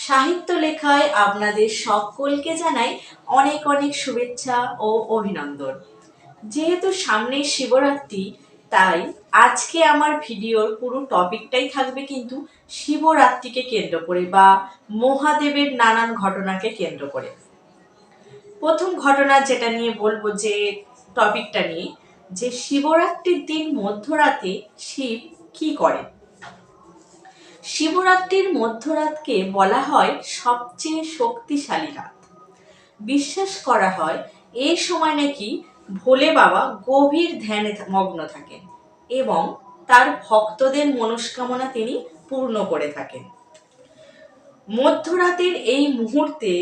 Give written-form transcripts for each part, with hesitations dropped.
সাহিত্য লেখায় আপনাদের সকলকে জানাই অনেক অনেক শুভেচ্ছা ও অভিনন্দন। যেহেতু সামনে শিবরাত্রি, তাই আজকে আমার ভিডিওর পুরো টপিকটাই থাকবে কিন্তু শিবরাত্রিকে কেন্দ্র করে বা মহাদেবের নানান ঘটনাকে কেন্দ্র করে। প্রথম ঘটনা যেটা নিয়ে বলবো, যে টপিকটা নিয়ে, যে শিবরাত্রির দিন মধ্যরাতে শিব কি করেন। শিবরাত্রির মধ্যরাতকে বলা হয় সবচেয়ে শক্তিশালী রাত। বিশ্বাস করা হয় এই সময় নাকি ভোলে বাবা গভীর ধ্যানে মগ্ন থাকেন এবং তার ভক্তদের মনস্কামনা তিনি পূর্ণ করে থাকেন। মধ্যরাতের এই মুহূর্তে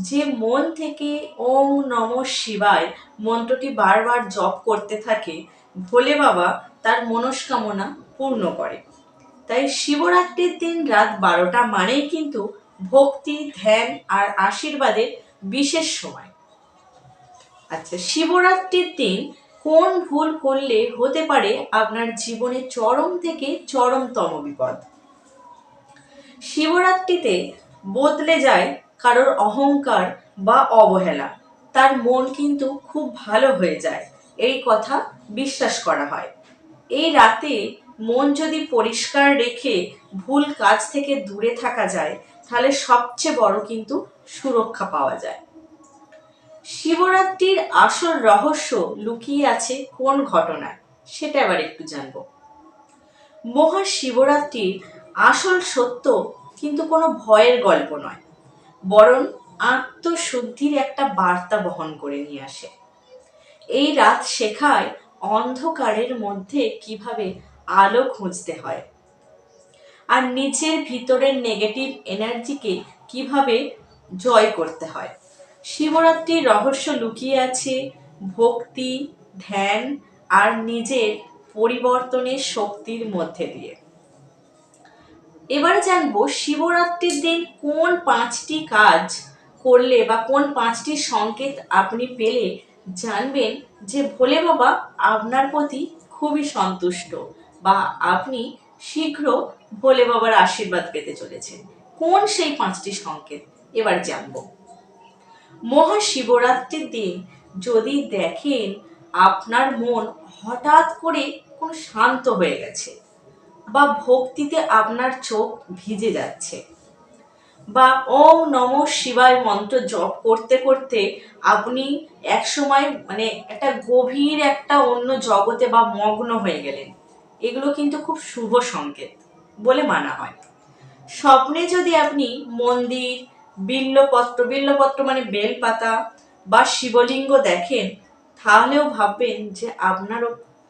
যে মন থেকে ওম নমঃ শিবায় মন্ত্রটি বারবার জপ করতে থাকে, ভোলে বাবা তার মনস্কামনা পূর্ণ করে। তাই শিবরাত্রির দিন রাত 12টা মানেই কিন্তু ভক্তি, ধ্যান আর আশীর্বাদের বিশেষ সময়। আচ্ছা, শিবরাত্রির দিন কোন ভুল করলে হতে পারে আপনার জীবনে চরম থেকে চরমতম বিপদ। শিবরাত্রিতে বদলে যায় কারোর অহংকার বা অবহেলা, তার মন কিন্তু খুব ভালো হয়ে যায়, এই কথা বিশ্বাস করা হয়। এই রাতে মন যদি পরিষ্কার রেখে ভুল কাজ থেকে দূরে থাকা যায়, তাহলে সবচেয়ে বড় কিন্তু সুরক্ষা পাওয়া যায়। শিবরাত্রির আসল রহস্য লুকিয়ে আছে কোন ঘটনায়, সেটা এবার একটু জানবো। মহাশিবরাত্রির আসল সত্য কিন্তু কোনো ভয়ের গল্প নয়, বরং আত্মশুদ্ধির একটা বার্তা বহন করে নিয়ে আসে। এই রাত শেখায় অন্ধকারের মধ্যে কিভাবে আলো খুঁজতে হয় আর নিজের ভিতরের নেগেটিভ এনার্জিকে কিভাবে জয় করতে হয়। শিবরাত্রির রহস্য লুকিয়ে আছে ভক্তি, ধ্যান আর নিজের পরিবর্তনের শক্তির মধ্যে দিয়ে। এবার জানবো শিবরাত্রির দিন কোন 5টি কাজ করলে বা কোন 5টি সংকেত আপনি পেলে জানবেন যে ভোলে বাবা আপনার প্রতি খুবই সন্তুষ্ট বা আপনি শীঘ্র ভোলে বাবার আশীর্বাদ পেতে চলেছেন। কোন সেই 5টি সংকেত এবার জানবো। মহাশিবরাত্রির দিন যদি দেখেন আপনার মন হঠাৎ করে কোনো শান্ত হয়ে গেছে, বা ভক্তিতে আপনার চোখ ভিজে যাচ্ছে, বা ওম নমঃ শিবায় মন্ত্র জপ করতে করতে আপনি একসময় একটা গভীর একটা অন্য জগতে বা মগ্ন হয়ে গেলেন, এগুলো কিন্তু খুব শুভ সংকেত বলে মানা হয়। স্বপ্নে যদি আপনি মন্দির, বিল্লপত্র মানে বেলপাতা বা শিবলিঙ্গ দেখেন, তাহলেও ভাববেন যে আপনার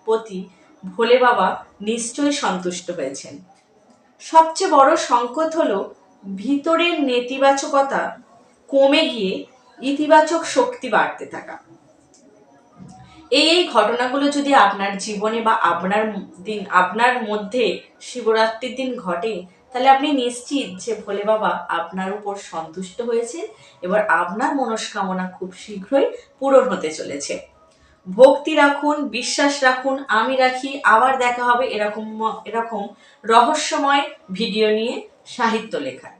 প্রতি ভোলে বাবা নিশ্চয়ই সন্তুষ্ট হয়েছেন। সবচেয়ে বড় সংকেত হলো ভিতরের নেতিবাচকতা কমে গিয়ে ইতিবাচক শক্তি বাড়তে থাকা। এই ঘটনাগুলো যদি আপনার জীবনে বা আপনার মধ্যে শিবরাত্রির দিন ঘটে, তাহলে আপনি নিশ্চিত যে ভোলে বাবা আপনার উপর সন্তুষ্ট হয়েছে, এবার আপনার মনস্কামনা খুব শীঘ্রই পূরণ হতে চলেছে। ভক্তি রাখুন, বিশ্বাস রাখুন, আমি রাখি। আবার দেখা হবে এরকম রহস্যময় ভিডিও নিয়ে সাহিত্য লেখায়।